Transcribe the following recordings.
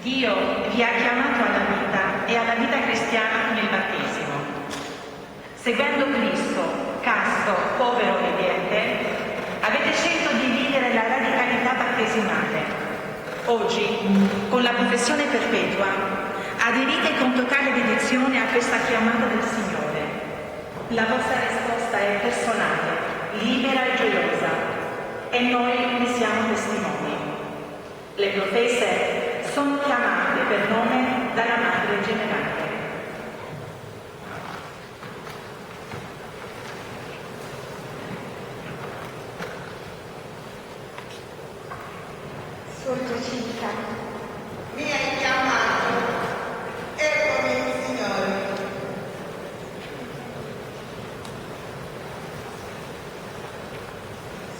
Dio vi ha chiamato alla vita e alla vita cristiana nel battesimo. Seguendo Cristo, casto, povero, obbediente, avete scelto di vivere la radicalità battesimale. Oggi, con la confessione perpetua, aderite con totale dedizione a questa chiamata del Signore. La vostra risposta è personale, libera e gioiosa, e noi ne siamo testimoni. Le professe sono chiamate per nome dalla Madre Generale. Suor Giacinta, mi hai chiamato, eccomi il Signore.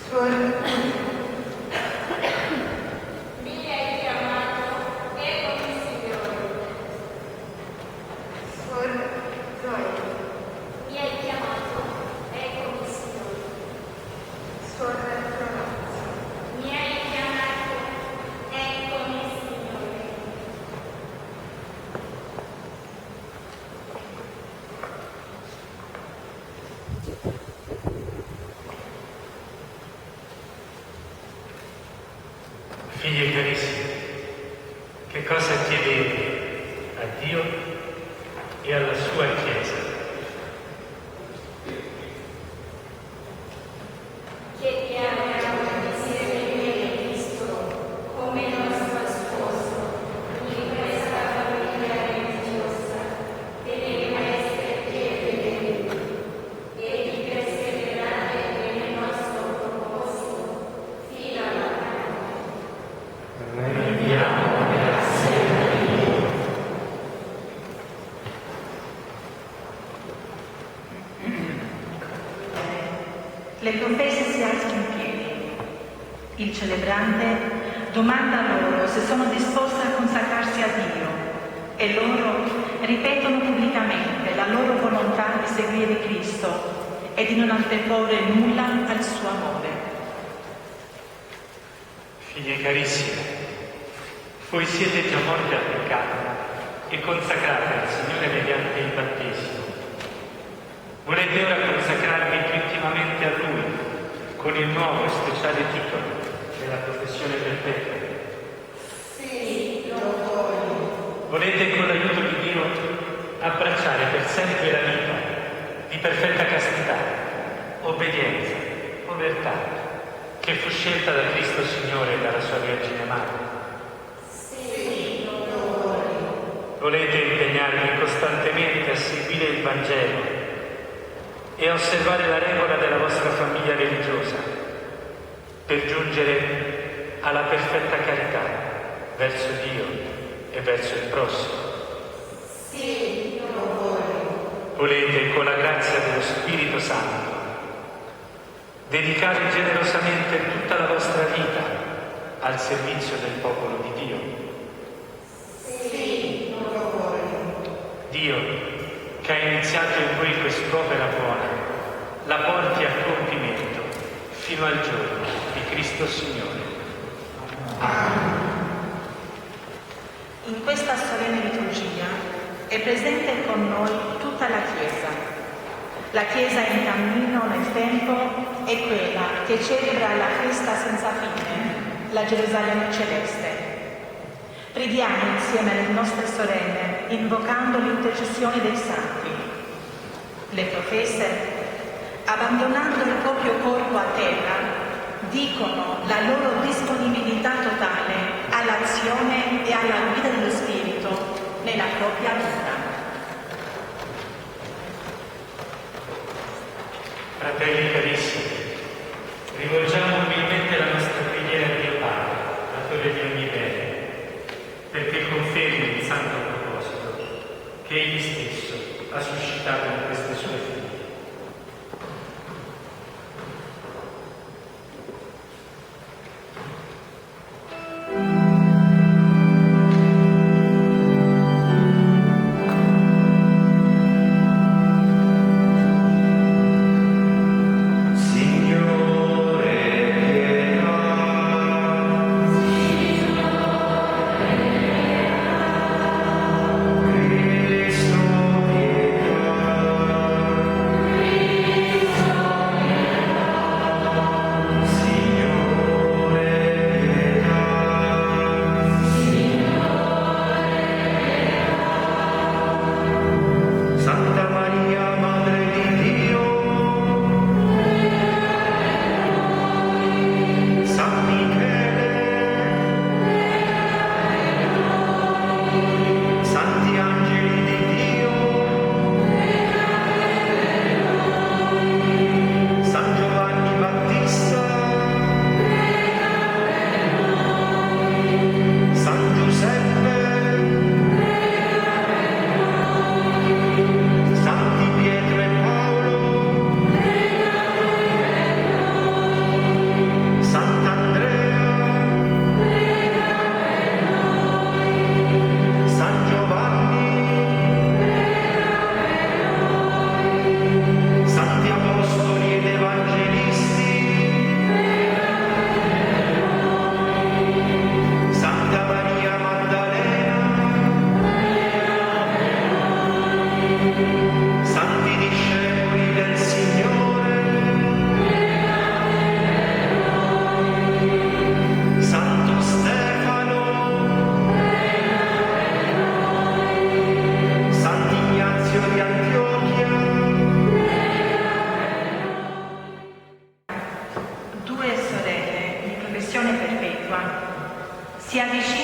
Suor Figli carissimi, che cosa chiedete a Dio e alla sua Chiesa? Chiediamo di seguire Cristo come nostro sposo in questa famiglia religiosa, delle maestre fedeli e di perseverare nel nostro proposito fino alla Rendiamo grazie a Dio. Le professe si alzano in piedi. Il celebrante domanda loro se sono disposte a consacrarsi a Dio e loro ripetono pubblicamente la loro volontà di seguire Cristo e di non anteporre nulla al suo amore. Figli carissimi, voi siete già morti al peccato e consacrati al Signore mediante il battesimo. Volete ora consacrarvi più intimamente a Lui con il nuovo e speciale titolo della professione perpetua? sì, lo voglio. Volete con l'aiuto di Dio abbracciare per sempre la vita di perfetta castità, obbedienza, povertà, che fu scelta da Cristo Signore e dalla sua Vergine Madre? Sì, lo voglio. Volete impegnarvi costantemente a seguire il Vangelo e a osservare la regola della vostra famiglia religiosa per giungere alla perfetta carità verso Dio e verso il prossimo? Sì, lo voglio. Volete, con la grazia dello Spirito Santo, dedicare generosamente tutta la vostra vita al servizio del popolo di Dio? Sì, lo voglio. Dio, che ha iniziato in voi quest'opera buona, la porti a compimento fino al giorno di Cristo Signore. In questa solenne liturgia è presente con noi tutta la Chiesa. La Chiesa in cammino nel tempo è quella che celebra la festa senza fine, la Gerusalemme celeste. Preghiamo insieme alle nostre sorelle, invocando l'intercessione dei santi. Le professe, abbandonando il proprio corpo a terra, dicono la loro disponibilità totale all'azione e alla guida dello Spirito nella propria vita. Fratelli carissimi, rivolgiamo umilmente la nostra preghiera a Dio Padre, datore di ogni bene, perché confermi il santo proposito che Egli stesso ha suscitato in queste sue figlie.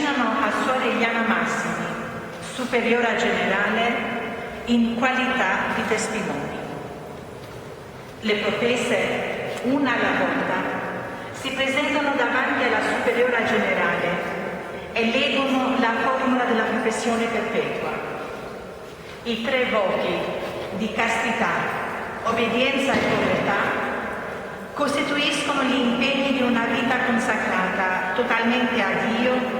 avvicinano a Suor Eliana Massimi, superiora generale, in qualità di testimoni. Le professe, una alla volta, si presentano davanti alla superiora generale e leggono la formula della professione perpetua. I 3 voti di castità, obbedienza e povertà costituiscono gli impegni di una vita consacrata totalmente a Dio,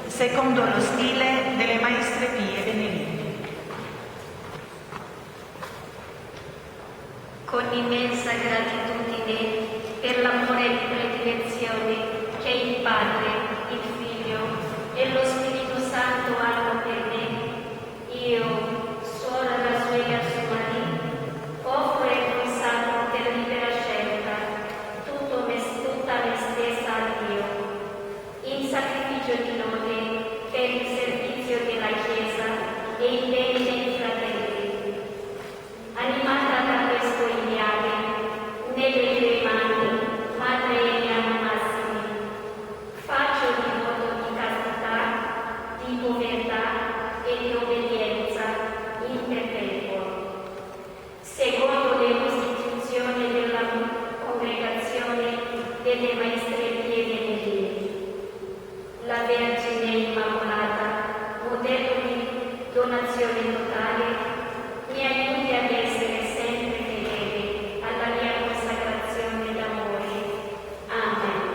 secondo lo stile delle maestre pie benedette. Con immensa gratitudine per l'amore di predilezione che il Padre, il Figlio e lo Spirito Santo hanno per me, io, Suor Rasuela Sumari, offro e consacro per libera scelta tutta me stessa a Dio, in sacrificio di lode per il servizio della Chiesa e il bene dei fratelli. Animata da questo ideale, nelle tue mani, Madre Eliana Massimi, faccio il voto di castità, di povertà e di obbedienza in perpetuo, secondo le costituzioni della congregazione delle maestre pie benedette. La Vergine Immacolata, modello di donazione totale, mi aiuti ad essere sempre fedele alla mia consacrazione d'amore. Amen.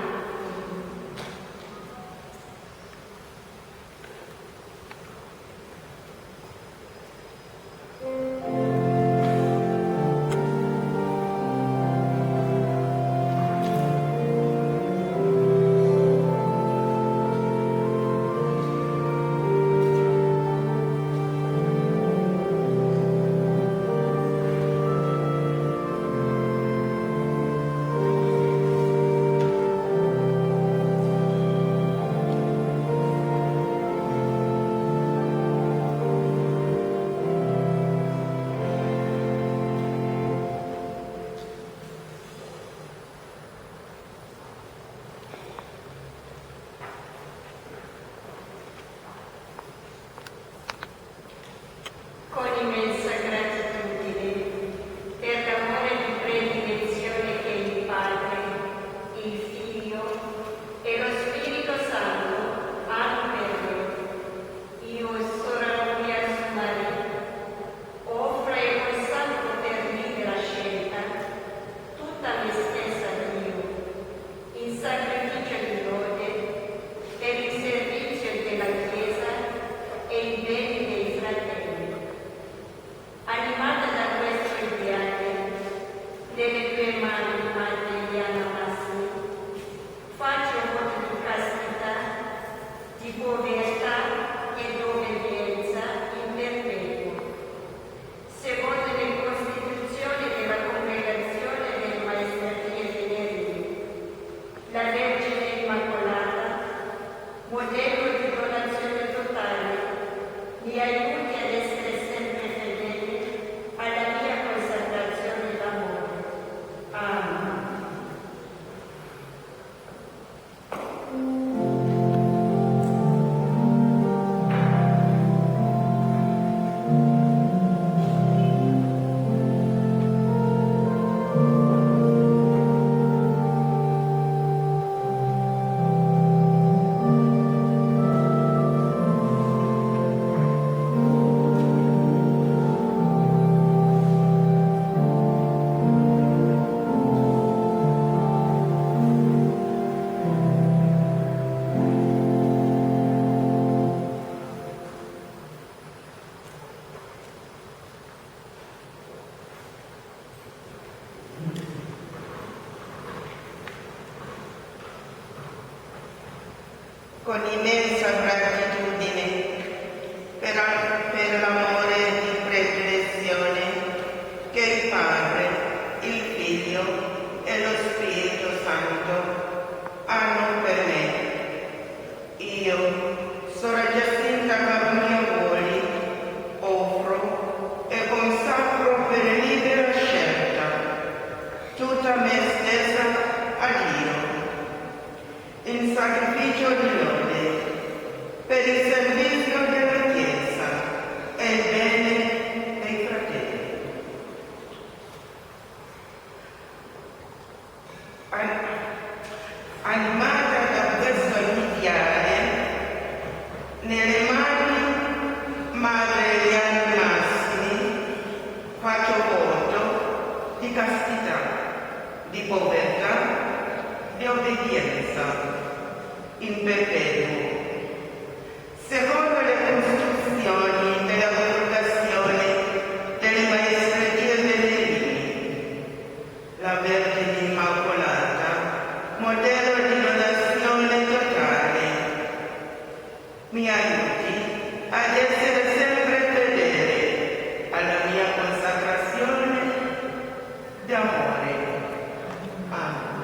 Con immensa gratitudine per l'amore di predilezione che il Padre, il Figlio e lo Spirito Santo hanno per me, io, Suor Rasuela Sumari, offro e consacro per libera scelta tutta me stessa a Dio, in sacrificio di lode per il servizio della Chiesa e il bene dei fratelli. Animata da questo ideale, nelle tue mani, Madre Eliana Massimi, faccio voto di castità, di povertà e di obbedienza in perpetuo, secondo le costituzioni della congregazione delle maestre pie benedette. La Vergine Immacolata, modello di donazione totale, mi aiuti ad essere sempre fedele alla mia consacrazione d'amore. Amen. Con immensa gratitudine per l'amore di predilezione che il Padre, il Figlio e lo Spirito Santo hanno per me. Io, Sora Giacinta Caronia offro e consacro per libera scelta tutta me stessa a Dio, in sacrificio di lode Nelle mani Madre Eliane Massimi faccio voto di castità, di povertà, di obbedienza in perpetuo, secondo le costruzioni della congregazione delle Maestrerie Pellegrini, la Vergine Immacolata, modello di donazione totale. Mi aiuti ad essere sempre fedele alla mia consacrazione d'amore. Amen.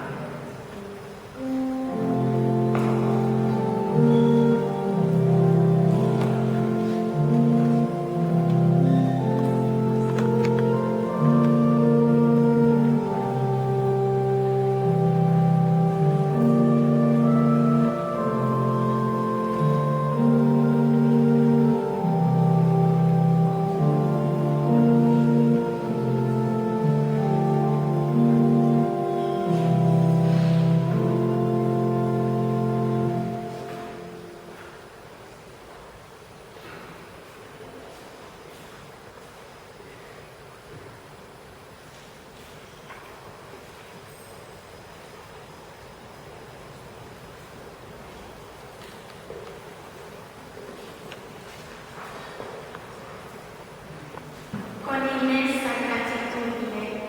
Con immensa gratitudine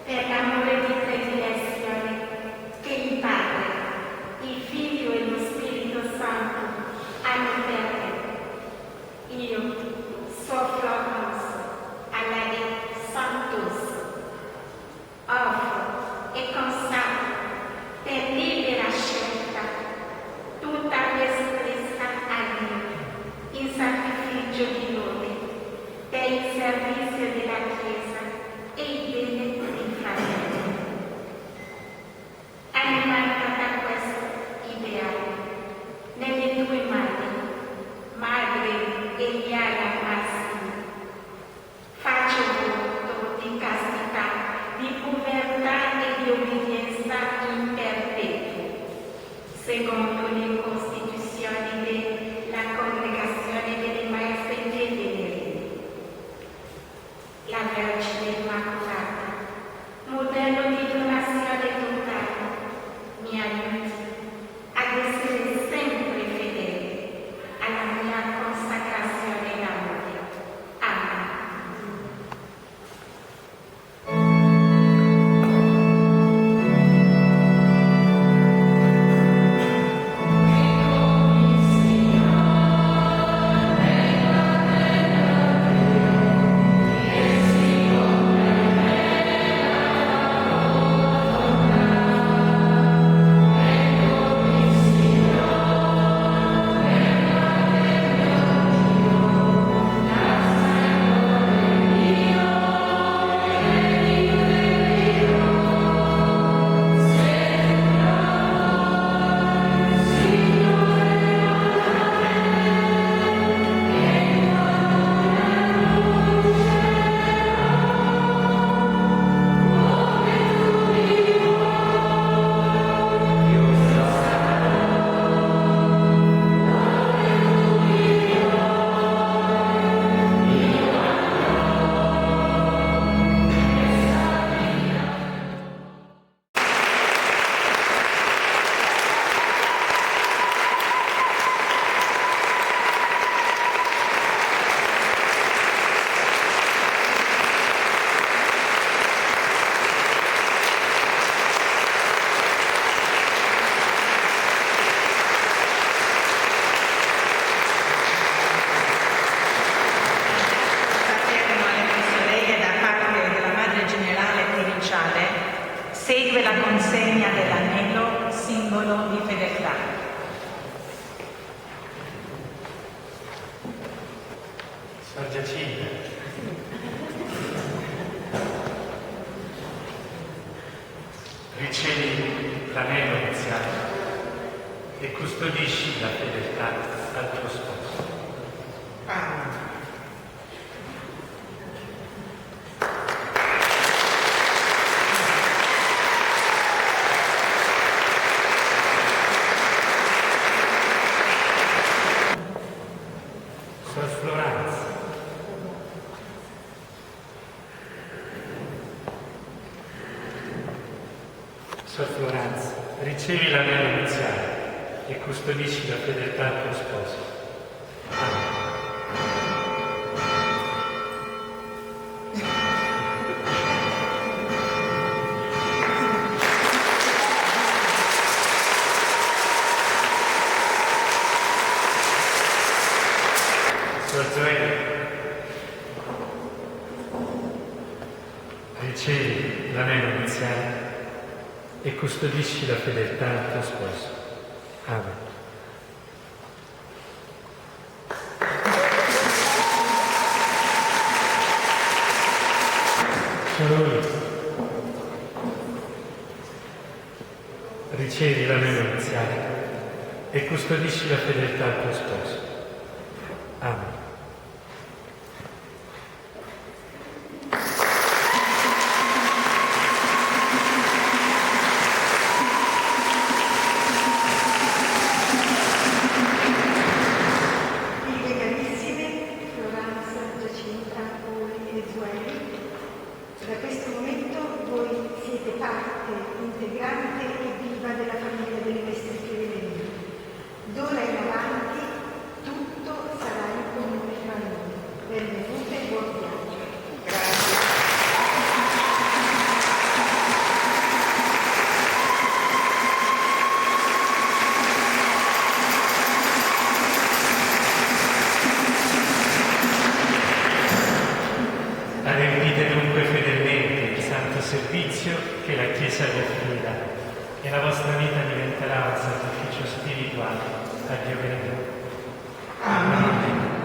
per l'amore di predilezione che il Padre, il Figlio e lo Spirito Santo hanno per te. Io, Sor Florence, alla de Santos, offro e consacro per libera scelta tutta l'espressa a Dio in sacrificio di lode per il servizio della Chiesa e il bene dei fratelli. Animata da questo ideale, nelle tue mani, Madre Eliane Massimi, faccio voto di castità, di povertà e di obbedienza in perpetuo, secondo le costituzioni della Congregazione delle Maestre Pellegrini. La Vergine Immacolata, modello di donazione totale, mi aiuti ad essere sempre fedele alla mia consacrazione d'amore. Amen. Segue la consegna dell'anello, simbolo di fedeltà. Sor Giacinta, ricevi l'anello nuziale e custodisci la fedeltà al tuo sposo. Amen. Sor Florence. Sor Florence, ricevi l'anello nuziale e custodisci la fedeltà al tuo sposo. Amen. Sor Zoe, ricevi l'anello nuziale e custodisci la fedeltà al tuo sposo. Amen. Sor, ricevi l'anello nuziale e custodisci la fedeltà al tuo sposo. Amen. Da questo momento voi siete parte integrante e viva della famiglia delle Mestre Fiorellini. D'ora in avanti tutto sarà in comune tra noi. Benvenute e buon viaggio. Grazie. Ademplite dunque fedelmente il santo servizio che la Chiesa vi affida e la vostra vita diventerà un sacrificio spirituale a Dio benedetto. Amen.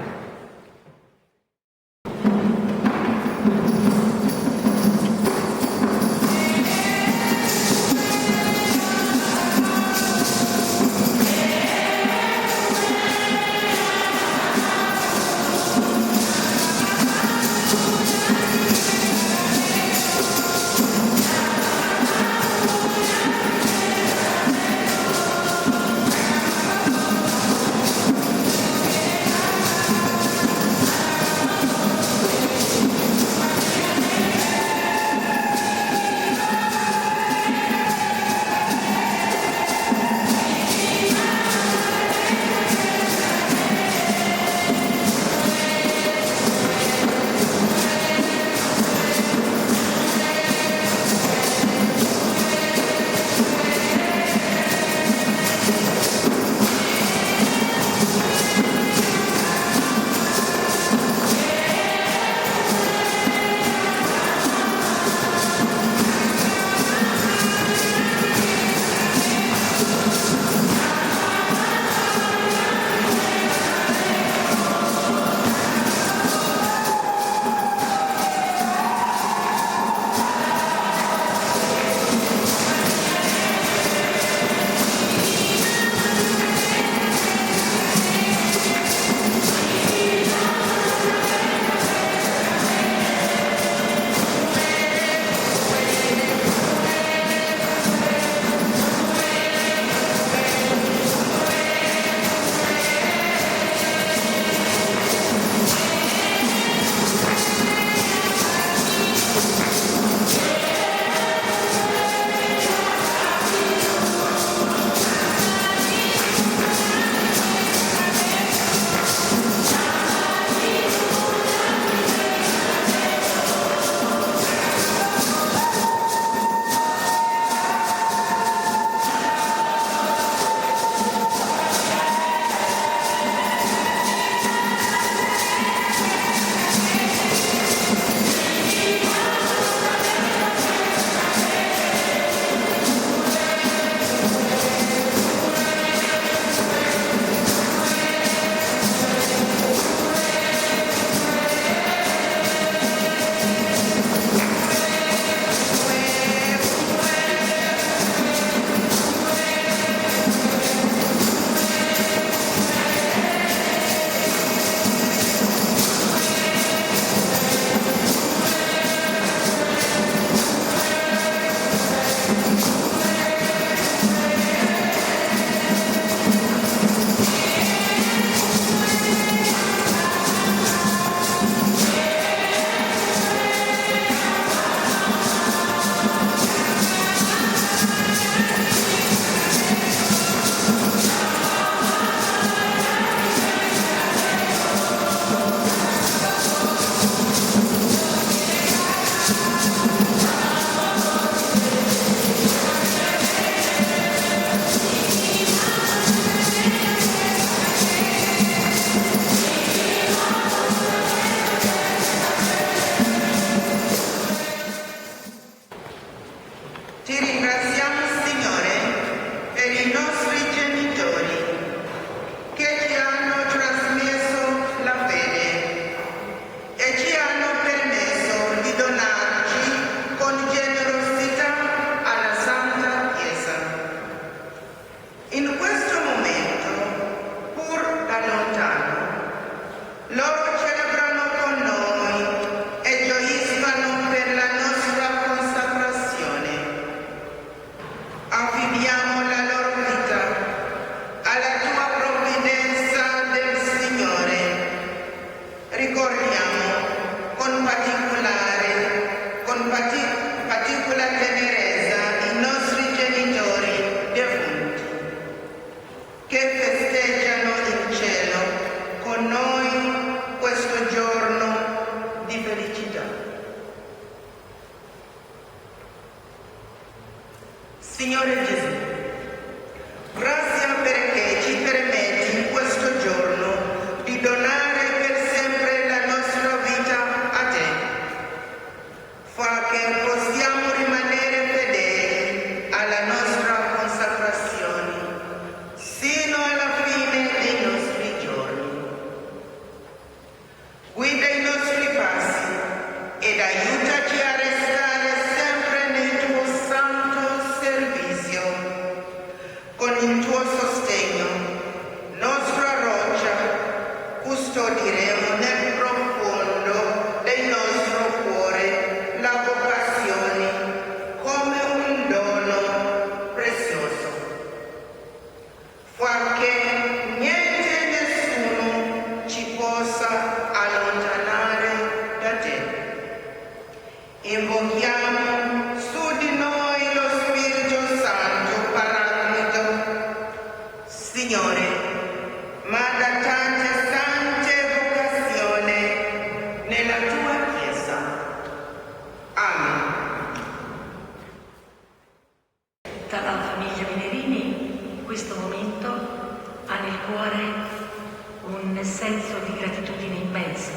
senso di gratitudine immensa.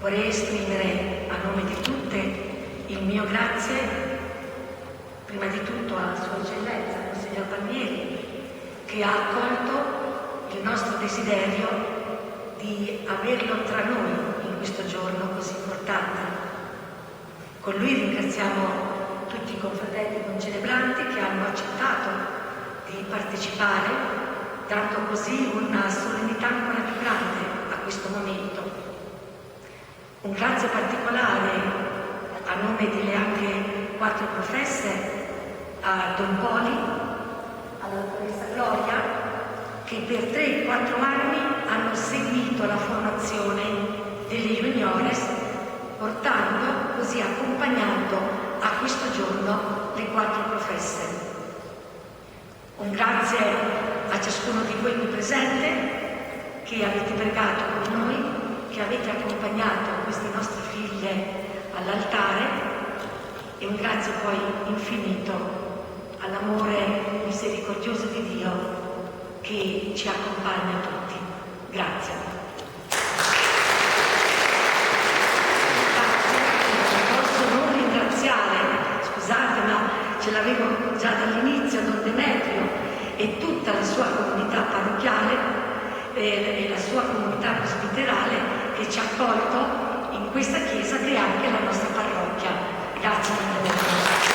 Vorrei esprimere a nome di tutte il mio grazie, prima di tutto alla Sua Eccellenza, Monsignor Palmieri, che ha accolto il nostro desiderio di averlo tra noi in questo giorno così importante. Con lui ringraziamo tutti i confratelli concelebranti che hanno accettato di partecipare, dando così una solennità ancora più grande a questo momento. Un grazie particolare a nome delle anche 4 professe a Don Poli, alla dottoressa Gloria, che per 3-4 anni hanno seguito la formazione delle juniores, portando, così accompagnando a questo giorno le 4 professe. Un grazie a ciascuno di voi qui presente, che avete pregato con noi, che avete accompagnato queste nostre figlie all'altare, e un grazie poi infinito all'amore misericordioso di Dio che ci accompagna tutti. Grazie. Non posso non ringraziare, scusate, ma ce l'avevo già dall'inizio, Don Demetrio e tutta la sua comunità parrocchiale e la sua comunità presbiterale che ci ha accolto in questa chiesa che è anche la nostra parrocchia. Grazie mille.